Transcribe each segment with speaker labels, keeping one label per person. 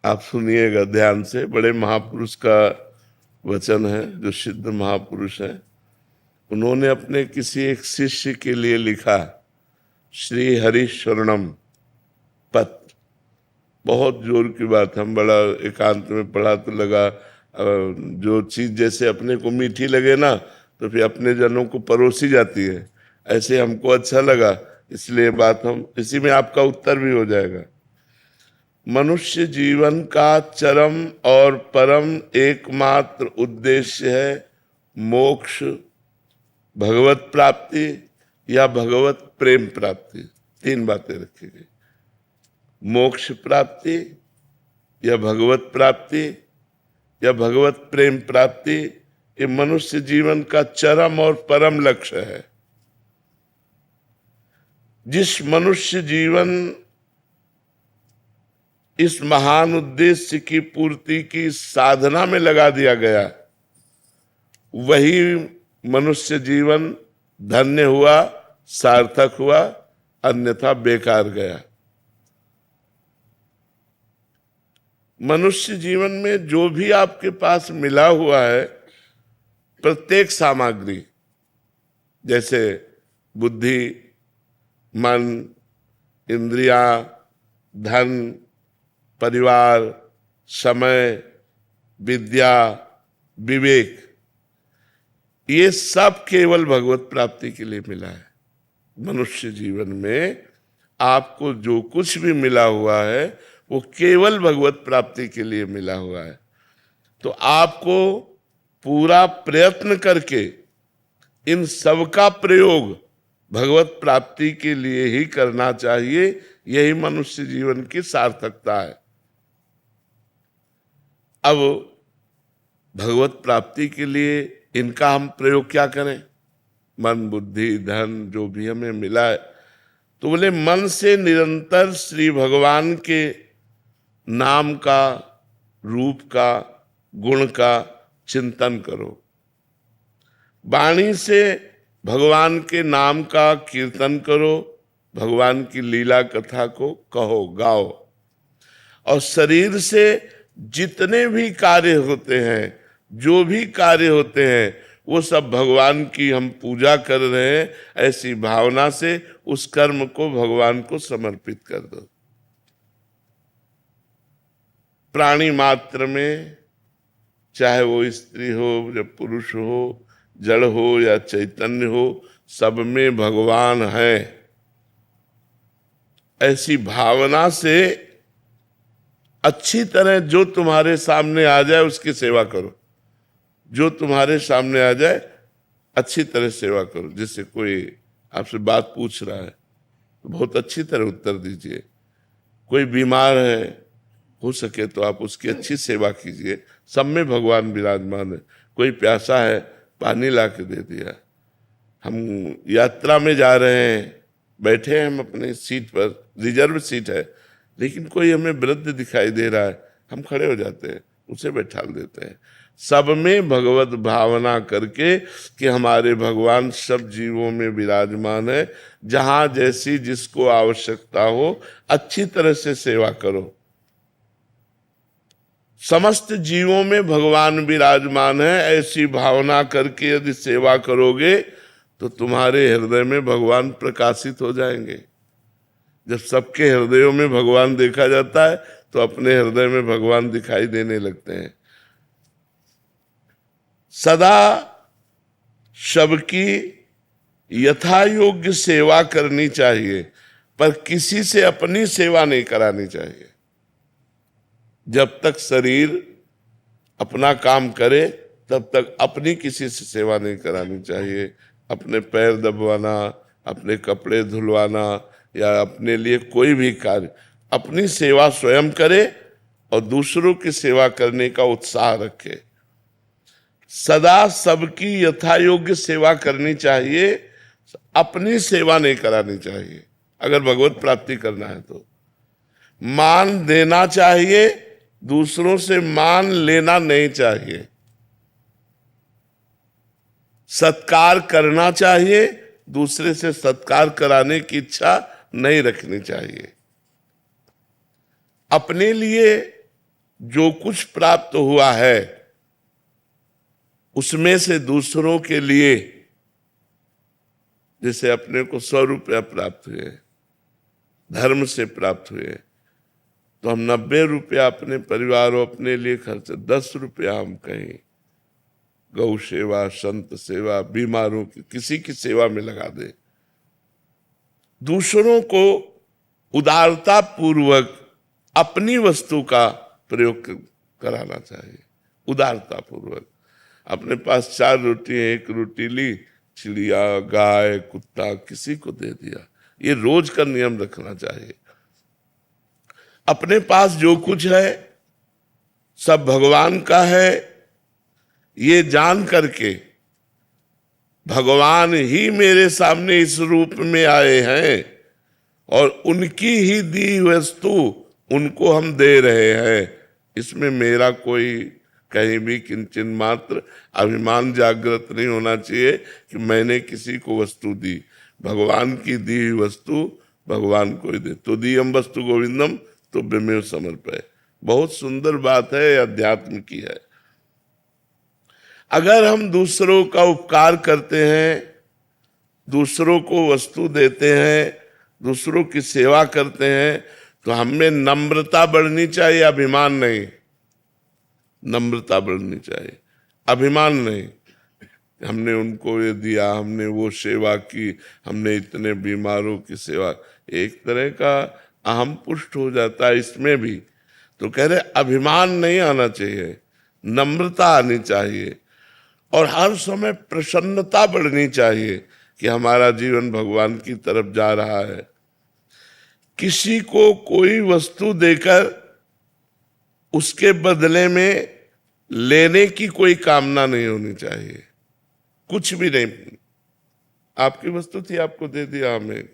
Speaker 1: आप सुनिएगा ध्यान से, बड़े महापुरुष का वचन है, जो सिद्ध महापुरुष है। उन्होंने अपने किसी एक शिष्य के लिए लिखा, श्री हरि शरणम पत्र। बहुत जोर की बात, हम बड़ा एकांत में पढ़ा तो लगा जो चीज जैसे अपने को मीठी लगे ना, तो फिर अपने जनों को परोसी जाती है। ऐसे हमको अच्छा लगा, इसलिए बात हम इसी में आपका उत्तर भी हो जाएगा। मनुष्य जीवन का चरम और परम एकमात्र उद्देश्य है मोक्ष, भगवत प्राप्ति या भगवत प्रेम प्राप्ति। तीन बातें रखी गई, मोक्ष प्राप्ति या भगवत प्राप्ति या भगवत प्रेम प्राप्ति। ये मनुष्य जीवन का चरम और परम लक्ष्य है। जिस मनुष्य जीवन इस महान उद्देश्य की पूर्ति की साधना में लगा दिया गया, वही मनुष्य जीवन धन्य हुआ, सार्थक हुआ, अन्यथा बेकार गया। मनुष्य जीवन में जो भी आपके पास मिला हुआ है, प्रत्येक सामग्री, जैसे बुद्धि, मन, इंद्रियां, धन, परिवार, समय, विद्या, विवेक, ये सब केवल भगवत प्राप्ति के लिए मिला है। मनुष्य जीवन में आपको जो कुछ भी मिला हुआ है वो केवल भगवत प्राप्ति के लिए मिला हुआ है। तो आपको पूरा प्रयत्न करके इन सब का प्रयोग भगवत प्राप्ति के लिए ही करना चाहिए। यही मनुष्य जीवन की सार्थकता है। अब भगवत प्राप्ति के लिए इनका हम प्रयोग क्या करें? मन, बुद्धि, धन जो भी हमें मिला है, तो बोले मन से निरंतर श्री भगवान के नाम का, रूप का, गुण का चिंतन करो। वाणी से भगवान के नाम का कीर्तन करो, भगवान की लीला कथा को कहो, गाओ। और शरीर से जितने भी कार्य होते हैं, जो भी कार्य होते हैं, वो सब भगवान की हम पूजा कर रहे हैं, ऐसी भावना से उस कर्म को भगवान को समर्पित कर दो। प्राणी मात्र में, चाहे वो स्त्री हो या पुरुष हो, जड़ हो या चैतन्य हो, सब में भगवान है। ऐसी भावना से अच्छी तरह जो तुम्हारे सामने आ जाए उसकी सेवा करो। जो तुम्हारे सामने आ जाए अच्छी तरह सेवा करो। जैसे कोई आपसे बात पूछ रहा है तो बहुत अच्छी तरह उत्तर दीजिए। कोई बीमार है, हो सके तो आप उसकी अच्छी सेवा कीजिए। सब में भगवान विराजमान है। कोई प्यासा है, पानी ला के दे दिया। हम यात्रा में जा रहे हैं, बैठे हैं हम अपनी सीट पर, रिजर्व सीट है, लेकिन कोई हमें वृद्ध दिखाई दे रहा है, हम खड़े हो जाते हैं, उसे बैठा देते हैं। सब में भगवत भावना करके कि हमारे भगवान सब जीवों में विराजमान है। जहां जैसी जिसको आवश्यकता हो अच्छी तरह से सेवा करो। समस्त जीवों में भगवान विराजमान है, ऐसी भावना करके यदि सेवा करोगे तो तुम्हारे हृदय में भगवान प्रकाशित हो जाएंगे। जब सबके हृदयों में भगवान देखा जाता है तो अपने हृदय में भगवान दिखाई देने लगते हैं। सदा सबकी यथा योग्य सेवा करनी चाहिए, पर किसी से अपनी सेवा नहीं करानी चाहिए। जब तक शरीर अपना काम करे तब तक अपनी किसी से सेवा नहीं करानी चाहिए। अपने पैर दबवाना, अपने कपड़े धुलवाना या अपने लिए कोई भी कार्य, अपनी सेवा स्वयं करे और दूसरों की सेवा करने का उत्साह रखे। सदा सबकी यथा योग्य सेवा करनी चाहिए, अपनी सेवा नहीं करानी चाहिए। अगर भगवत प्राप्ति करना है तो मान देना चाहिए, दूसरों से मान लेना नहीं चाहिए। सत्कार करना चाहिए, दूसरे से सत्कार कराने की इच्छा नहीं रखनी चाहिए। अपने लिए जो कुछ प्राप्त हुआ है उसमें से दूसरों के लिए, जैसे अपने को 100 रुपया प्राप्त हुए, धर्म से प्राप्त हुए, तो हम 90 रुपया अपने परिवार और अपने लिए खर्च, 10 रुपया हम कहीं गौ सेवा, संत सेवा, बीमारों की किसी की सेवा में लगा दे। दूसरों को उदारता पूर्वक अपनी वस्तु का प्रयोग कराना चाहिए। उदारता पूर्वक अपने पास 4 रोटी है, 1 रोटी ली, चिड़िया, गाय, कुत्ता किसी को दे दिया, ये रोज का नियम रखना चाहिए। अपने पास जो कुछ है सब भगवान का है, ये जान करके भगवान ही मेरे सामने इस रूप में आए हैं और उनकी ही दी वस्तु उनको हम दे रहे हैं, इसमें मेरा कोई कहीं भी किंचन मात्र अभिमान जागृत नहीं होना चाहिए कि मैंने किसी को वस्तु दी। भगवान की दी हुई वस्तु भगवान को ही दे। तो दीयम वस्तु गोविंदम तो बेमेव समर्पय। बहुत सुंदर बात है, अध्यात्म की है। अगर हम दूसरों का उपकार करते हैं, दूसरों को वस्तु देते हैं, दूसरों की सेवा करते हैं, तो हमें नम्रता बढ़नी चाहिए, अभिमान नहीं। नम्रता बढ़नी चाहिए, अभिमान नहीं। हमने उनको ये दिया, हमने वो सेवा की, हमने इतने बीमारों की सेवा, एक तरह का अहम पुष्ट हो जाता है इसमें भी। तो कह रहे अभिमान नहीं आना चाहिए, नम्रता आनी चाहिए और हर समय प्रसन्नता बढ़नी चाहिए कि हमारा जीवन भगवान की तरफ जा रहा है। किसी को कोई वस्तु देकर उसके बदले में लेने की कोई कामना नहीं होनी चाहिए, कुछ भी नहीं। आपकी वस्तु थी, आपको दे दिया हमें,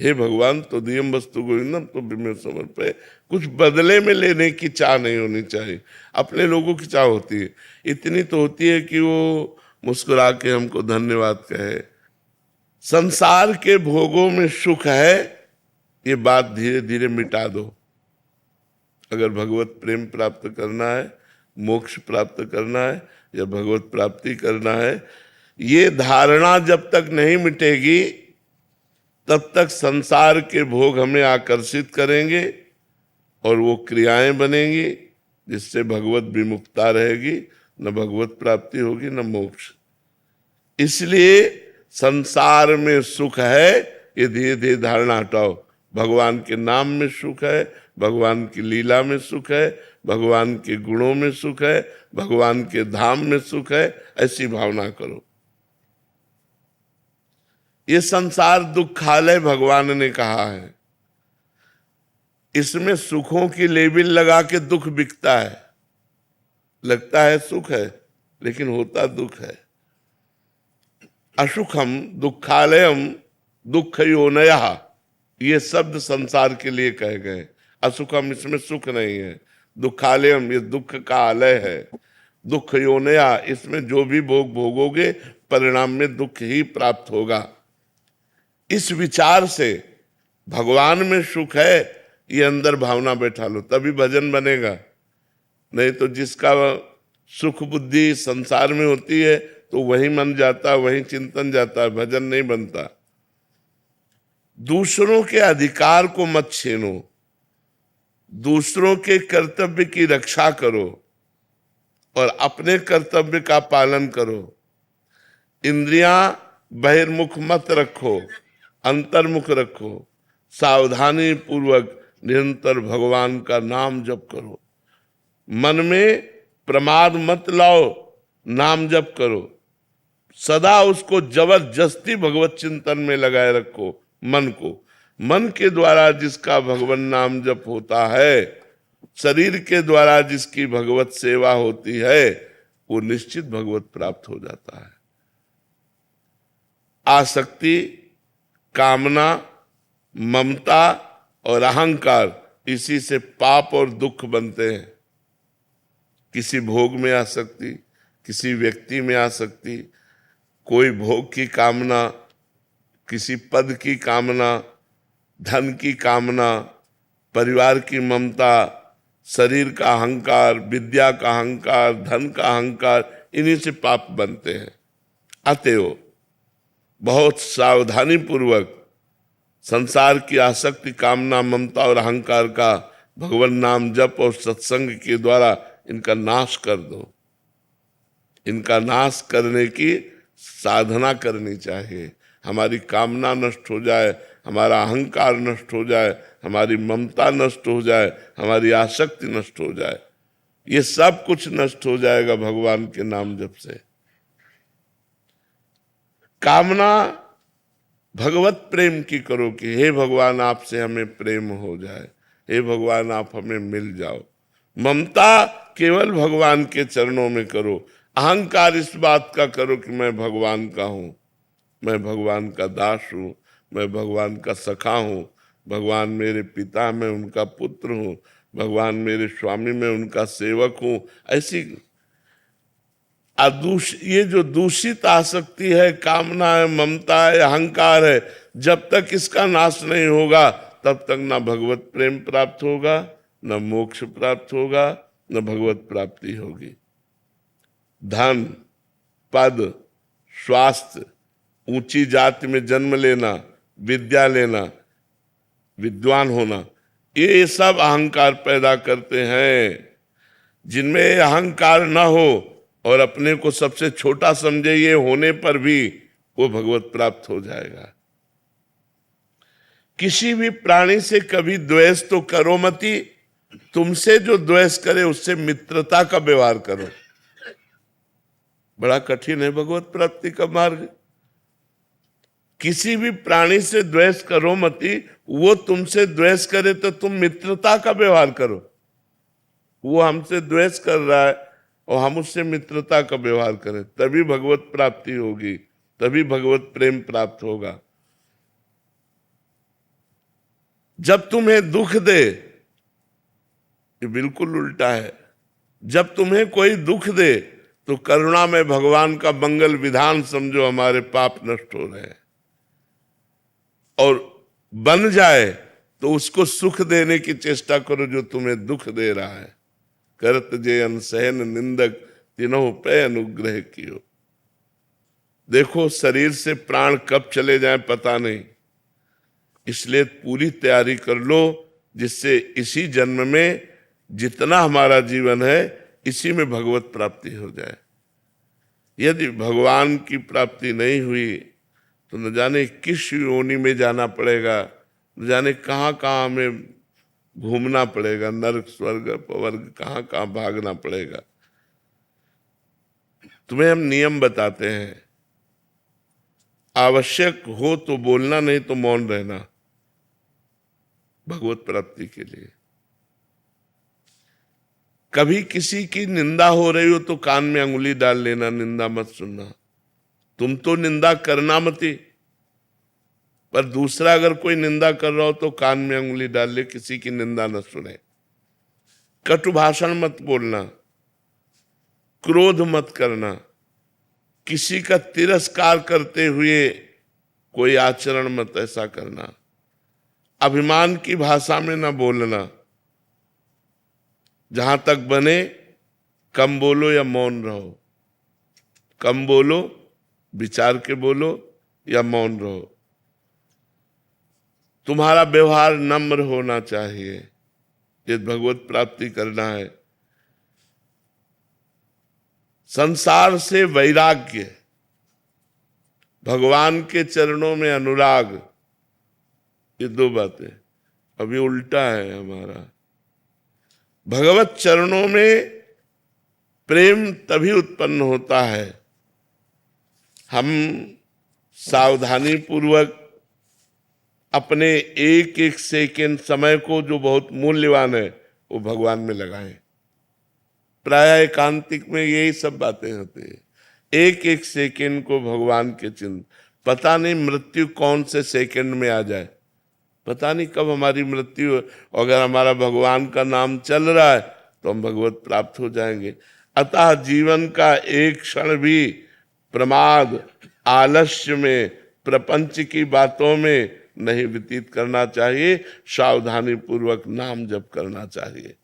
Speaker 1: हे भगवान तो दियम वस्तु गोविंदम तो बिमेव समर्पय। कुछ बदले में लेने की चाह नहीं होनी चाहिए। अपने लोगों की चाह होती है, इतनी तो होती है कि वो मुस्कुरा के हमको धन्यवाद कहे। संसार के भोगों में सुख है, ये बात धीरे धीरे मिटा दो। अगर भगवत प्रेम प्राप्त करना है, मोक्ष प्राप्त करना है या भगवत प्राप्ति करना है, ये धारणा जब तक नहीं मिटेगी तब तक संसार के भोग हमें आकर्षित करेंगे और वो क्रियाएं बनेंगी जिससे भगवत विमुखता रहेगी, न भगवत प्राप्ति होगी न मोक्ष। इसलिए संसार में सुख है, ये धीरे धीरे धारणा हटाओ। भगवान के नाम में सुख है, भगवान की लीला में सुख है, भगवान के गुणों में सुख है, भगवान के धाम में सुख है, ऐसी भावना करो। ये संसार दुखालय भगवान ने कहा है, इसमें सुखों की लेबिल लगा के दुख बिकता है। लगता है सुख है लेकिन होता दुख है। असुखम दुखालयम दुख योनयः, ये शब्द संसार के लिए कहे गए। असुखम, इसमें सुख नहीं है। दुखालयम, ये दुख का आलय है। दुख योनया, इसमें जो भी भोग भोगोगे परिणाम में दुख ही प्राप्त होगा। इस विचार से भगवान में सुख है, ये अंदर भावना बैठा लो, तभी भजन बनेगा। नहीं तो जिसका सुख बुद्धि संसार में होती है तो वही मन जाता, वही चिंतन जाता है, भजन नहीं बनता। दूसरों के अधिकार को मत छीनो, दूसरों के कर्तव्य की रक्षा करो और अपने कर्तव्य का पालन करो। इंद्रियां बहिर्मुख मत रखो, अंतर्मुख रखो। सावधानी पूर्वक निरंतर भगवान का नाम जप करो। मन में प्रमाद मत लाओ, नाम जप करो। सदा उसको जबरदस्ती भगवत चिंतन में लगाए रखो मन को। मन के द्वारा जिसका भगवान नाम जप होता है, शरीर के द्वारा जिसकी भगवत सेवा होती है, वो निश्चित भगवत प्राप्त हो जाता है। आसक्ति, कामना, ममता और अहंकार, इसी से पाप और दुख बनते हैं। किसी भोग में आसक्ति, किसी व्यक्ति में आसक्ति, कोई भोग की कामना, किसी पद की कामना, धन की कामना, परिवार की ममता, शरीर का अहंकार, विद्या का अहंकार, धन का अहंकार, इन्हीं से पाप बनते हैं। अतएव बहुत सावधानी पूर्वक संसार की आसक्ति, कामना, ममता और अहंकार का भगवान नाम जप और सत्संग के द्वारा इनका नाश कर दो। इनका नाश करने की साधना करनी चाहिए। हमारी कामना नष्ट हो जाए, हमारा अहंकार नष्ट हो जाए, हमारी ममता नष्ट हो जाए, हमारी आसक्ति नष्ट हो जाए, ये सब कुछ नष्ट हो जाएगा भगवान के नाम जप से। कामना भगवत प्रेम की करो कि हे भगवान आपसे हमें प्रेम हो जाए, हे भगवान आप हमें मिल जाओ। ममता केवल भगवान के चरणों में करो। अहंकार इस बात का करो कि मैं भगवान का हूं, मैं भगवान का दास हूं, मैं भगवान का सखा हूं, भगवान मेरे पिता, मैं उनका पुत्र हूं, भगवान मेरे स्वामी, मैं उनका सेवक हूं। ऐसी ये जो दूषित आसक्ति है, कामना है, ममता है, अहंकार है, जब तक इसका नाश नहीं होगा तब तक ना भगवत प्रेम प्राप्त होगा, न मोक्ष प्राप्त होगा, न भगवत प्राप्ति होगी। धन, पद, स्वास्थ्य, ऊंची जाति में जन्म लेना, विद्या लेना, विद्वान होना, ये सब अहंकार पैदा करते हैं। जिनमें अहंकार न हो और अपने को सबसे छोटा समझे, ये होने पर भी वो भगवत प्राप्त हो जाएगा। किसी भी प्राणी से कभी द्वेष तो करो मती, तुमसे जो द्वेष करे उससे मित्रता का व्यवहार करो। बड़ा कठिन है भगवत प्राप्ति का मार्ग। किसी भी प्राणी से द्वेष करो मती, वो तुमसे द्वेष करे तो तुम मित्रता का व्यवहार करो। वो हमसे द्वेष कर रहा है और हम उससे मित्रता का व्यवहार करें, तभी भगवत प्राप्ति होगी, तभी भगवत प्रेम प्राप्त होगा। जब तुम्हें दुख दे, ये बिल्कुल उल्टा है। जब तुम्हें कोई दुख दे तो करुणा में भगवान का मंगल विधान समझो, हमारे पाप नष्ट हो रहे हैं। और बन जाए तो उसको सुख देने की चेष्टा करो जो तुम्हें दुख दे रहा है। करत जे अनसहन निंदक तीनों पे अनुग्रह कियो। देखो शरीर से प्राण कब चले जाए पता नहीं, इसलिए पूरी तैयारी कर लो जिससे इसी जन्म में जितना हमारा जीवन है इसी में भगवत प्राप्ति हो जाए। यदि भगवान की प्राप्ति नहीं हुई तो न जाने किस योनि में जाना पड़ेगा, न जाने कहाँ कहाँ हमें घूमना पड़ेगा, नरक स्वर्ग अपवर्ग कहाँ कहाँ भागना पड़ेगा। तुम्हें हम नियम बताते हैं, आवश्यक हो तो बोलना, नहीं तो मौन रहना भगवत प्राप्ति के लिए। कभी किसी की निंदा हो रही हो तो कान में अंगुली डाल लेना, निंदा मत सुनना। तुम तो निंदा करना मती, पर दूसरा अगर कोई निंदा कर रहा हो तो कान में अंगुली डाल ले, किसी की निंदा न सुने। कटु भाषण मत बोलना, क्रोध मत करना, किसी का तिरस्कार करते हुए कोई आचरण मत ऐसा करना, अभिमान की भाषा में न बोलना। जहां तक बने कम बोलो या मौन रहो, कम बोलो, विचार के बोलो या मौन रहो। तुम्हारा व्यवहार नम्र होना चाहिए, ये भगवत प्राप्ति करना है। संसार से वैराग्य, भगवान के चरणों में अनुराग, ये दो बातें। अभी उल्टा है हमारा। भगवत चरणों में प्रेम तभी उत्पन्न होता है हम सावधानी पूर्वक अपने एक एक सेकेंड समय को, जो बहुत मूल्यवान है, वो भगवान में लगाएं। प्राय एकांतिक में यही सब बातें होती है। एक एक सेकेंड को भगवान के चिंतन। पता नहीं मृत्यु कौन से सेकेंड में आ जाए, पता नहीं कब हमारी मृत्यु हो। अगर हमारा भगवान का नाम चल रहा है तो हम भगवत प्राप्त हो जाएंगे। अतः जीवन का एक क्षण भी प्रमाद, आलस्य में, प्रपंच की बातों में नहीं व्यतीत करना चाहिए। सावधानी पूर्वक नाम जप करना चाहिए।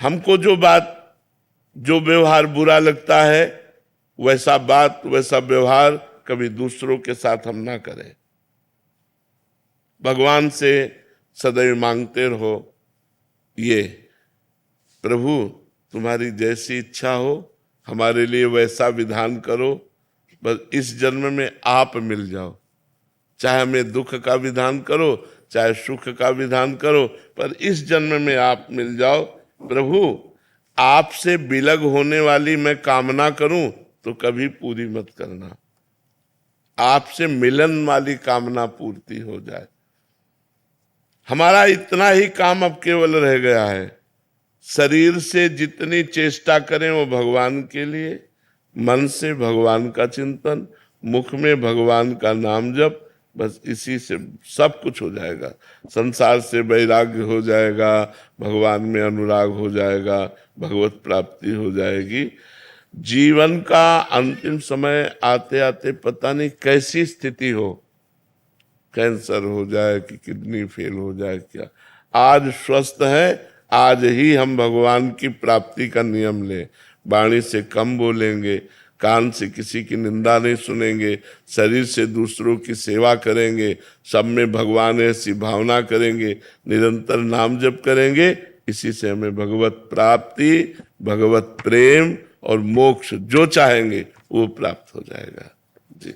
Speaker 1: हमको जो व्यवहार बुरा लगता है, वैसा बात वैसा व्यवहार कभी दूसरों के साथ हम ना करें। भगवान से सदैव मांगते रहो, ये प्रभु तुम्हारी जैसी इच्छा हो, हमारे लिए वैसा विधान करो, बस इस जन्म में आप मिल जाओ। चाहे हमें दुख का विधान करो, चाहे सुख का विधान करो, पर इस जन्म में आप मिल जाओ। प्रभु आपसे विलग होने वाली मैं कामना करूं तो कभी पूरी मत करना, आपसे मिलन वाली कामना पूर्ति हो जाए। हमारा इतना ही काम अब केवल रह गया है, शरीर से जितनी चेष्टा करें वो भगवान के लिए, मन से भगवान का चिंतन, मुख में भगवान का नाम जप, बस इसी से सब कुछ हो जाएगा। संसार से वैराग्य हो जाएगा, भगवान में अनुराग हो जाएगा, भगवत प्राप्ति हो जाएगी। जीवन का अंतिम समय आते आते पता नहीं कैसी स्थिति हो, कैंसर हो जाए कि किडनी फेल हो जाए, क्या आज स्वस्थ है, आज ही हम भगवान की प्राप्ति का नियम लें। वाणी से कम बोलेंगे, कान से किसी की निंदा नहीं सुनेंगे, शरीर से दूसरों की सेवा करेंगे, सब में भगवान ऐसी भावना करेंगे, निरंतर नाम जप करेंगे। इसी से हमें भगवत प्राप्ति, भगवत प्रेम और मोक्ष जो चाहेंगे वो प्राप्त हो जाएगा। जी।